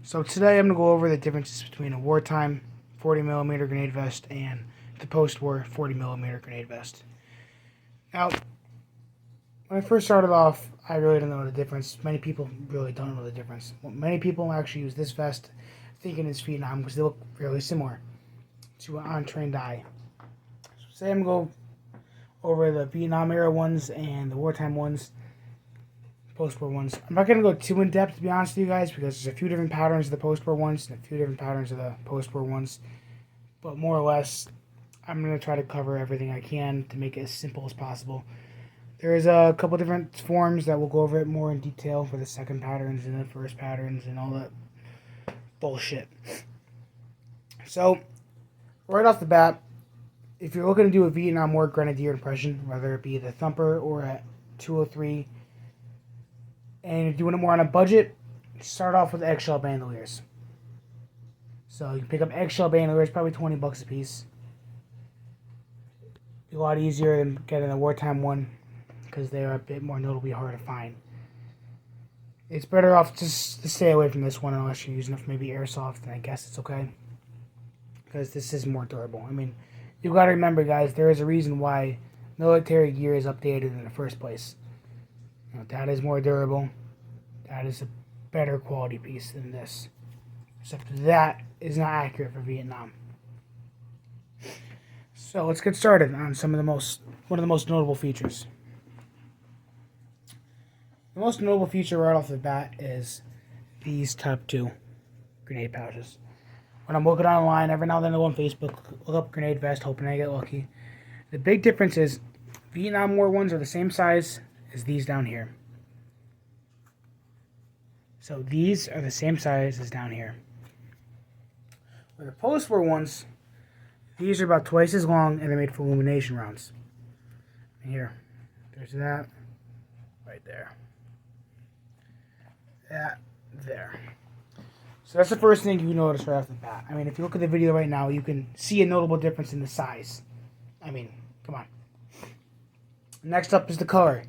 So today I'm going to go over the differences between a wartime 40mm grenade vest and the post-war 40mm grenade vest. Now, when I first started off, I really didn't know the difference. Many people really don't know the difference. Many people actually use this vest thinking it's Vietnam because they look fairly similar to an on-trained eye. So today I'm going to go over the Vietnam era ones and the wartime ones, post-war ones. I'm not going to go too in-depth, to be honest with you guys, because there's a few different patterns of the post-war ones and a few different patterns of the post-war ones. But more or less, I'm going to try to cover everything I can to make it as simple as possible. There's a couple different forms that we'll go over it more in detail for the second patterns and the first patterns and all that bullshit. So, right off the bat, if you're looking to do a Vietnam War Grenadier impression, whether it be the Thumper or a 203, and you're doing it more on a budget, start off with eggshell bandoliers. So you can pick up eggshell bandoliers, probably $20 a piece. Be a lot easier than getting a wartime one because they are a bit more notably hard to find. It's better off just to stay away from this one unless you're using it for maybe airsoft, and I guess it's okay because this is more durable. I mean, you got to remember, guys, there is a reason why military gear is updated in the first place. You know, that is more durable. That is a better quality piece than this. Except that is not accurate for Vietnam. So let's get started on one of the most notable features. The most notable feature right off the bat is these top two grenade pouches. When I'm looking online, every now and then I go on Facebook, look up grenade vest, hoping I get lucky. The big difference is Vietnam War ones are the same size as these down here. So these are the same size as down here. For the post-war ones, these are about twice as long and they're made for illumination rounds. And here, there's that right there. That there. So that's the first thing you notice right off the bat. I mean, if you look at the video right now, you can see a notable difference in the size. I mean, come on. Next up is the color.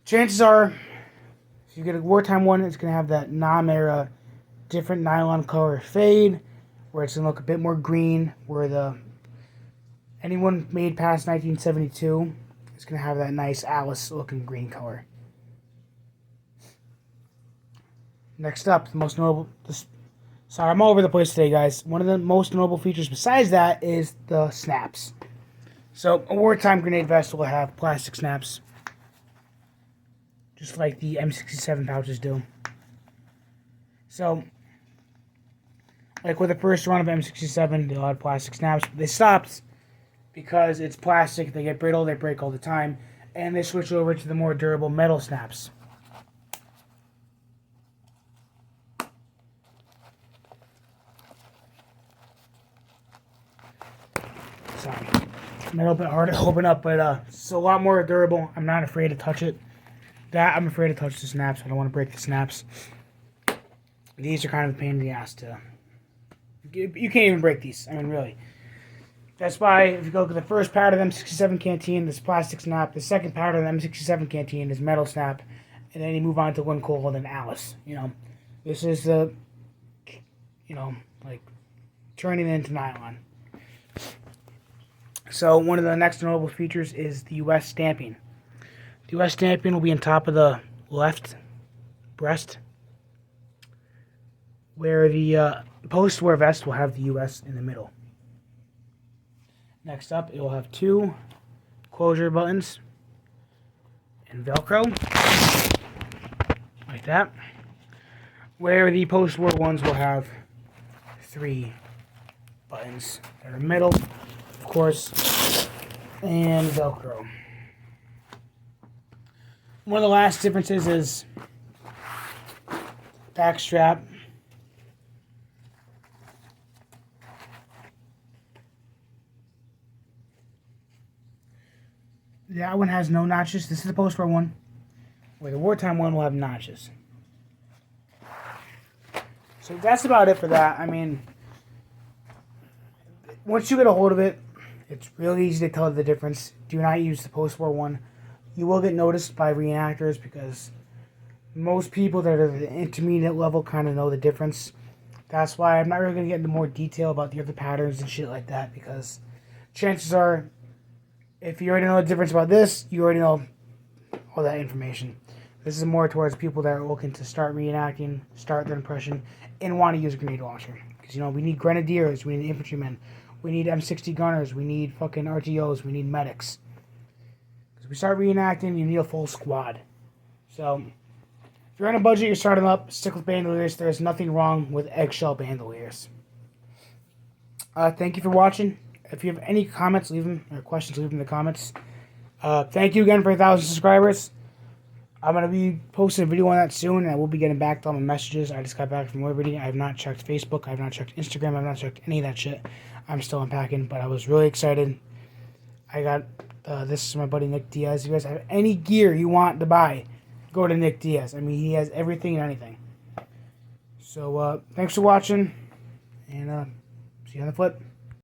Chances are, if you get a wartime one, it's going to have that NAM-era different nylon color fade, where it's going to look a bit more green, where anyone made past 1972 is going to have that nice Alice-looking green color. Next up, the most notable... Sorry, I'm all over the place today, guys. One of the most notable features besides that is the snaps. So, a wartime grenade vest will have plastic snaps, just like the M67 pouches do. So, like with the first run of M67, they all had plastic snaps. They stopped because it's plastic, they get brittle, they break all the time, and they switch over to the more durable metal snaps. Sorry. I'm a little bit hard to open up, but it's a lot more durable. I'm not afraid to touch it. I'm afraid to touch the snaps. I don't want to break the snaps. These are kind of a pain in the ass to... You can't even break these. I mean, really. That's why, if you go to the first pattern of M67 canteen, this plastic snap. The second pattern of M67 canteen is metal snap. And then you move on to one called an Alice. You know, this is the, like, turning it into nylon. So, one of the next notable features is the U.S. stamping. The U.S. stamping will be on top of the left breast, where the post-war vest will have the U.S. in the middle. Next up, it will have two closure buttons and Velcro, like that, where the post-war ones will have three buttons that are middle, of course, and Velcro. One of the last differences is backstrap. That one has no notches. This is the post-war one, where the wartime one will have notches. So that's about it for that. I mean, once you get a hold of it, it's really easy to tell the difference. Do not use the post-war one. You will get noticed by reenactors because most people that are at the intermediate level kind of know the difference. That's why I'm not really going to get into more detail about the other patterns and shit like that, because chances are, if you already know the difference about this, you already know all that information. This is more towards people that are looking to start reenacting, start their impression, and want to use a grenade launcher. Because, we need grenadiers, we need infantrymen, we need M60 gunners, we need fucking RTOs, we need medics. Because we start reenacting, you need a full squad. So, if you're on a budget, you're starting up, stick with bandoliers. There's nothing wrong with eggshell bandoliers. Thank you for watching. If you have any comments, leave them, or questions, leave them in the comments. Thank you again for 1,000 subscribers. I'm going to be posting a video on that soon, and I will be getting back to all my messages. I just got back from Liberty. I have not checked Facebook. I have not checked Instagram. I have not checked any of that shit. I'm still unpacking, but I was really excited. I got this is my buddy Nick Diaz. If you guys have any gear you want to buy, go to Nick Diaz. I mean, he has everything and anything. So, thanks for watching, and see you on the flip.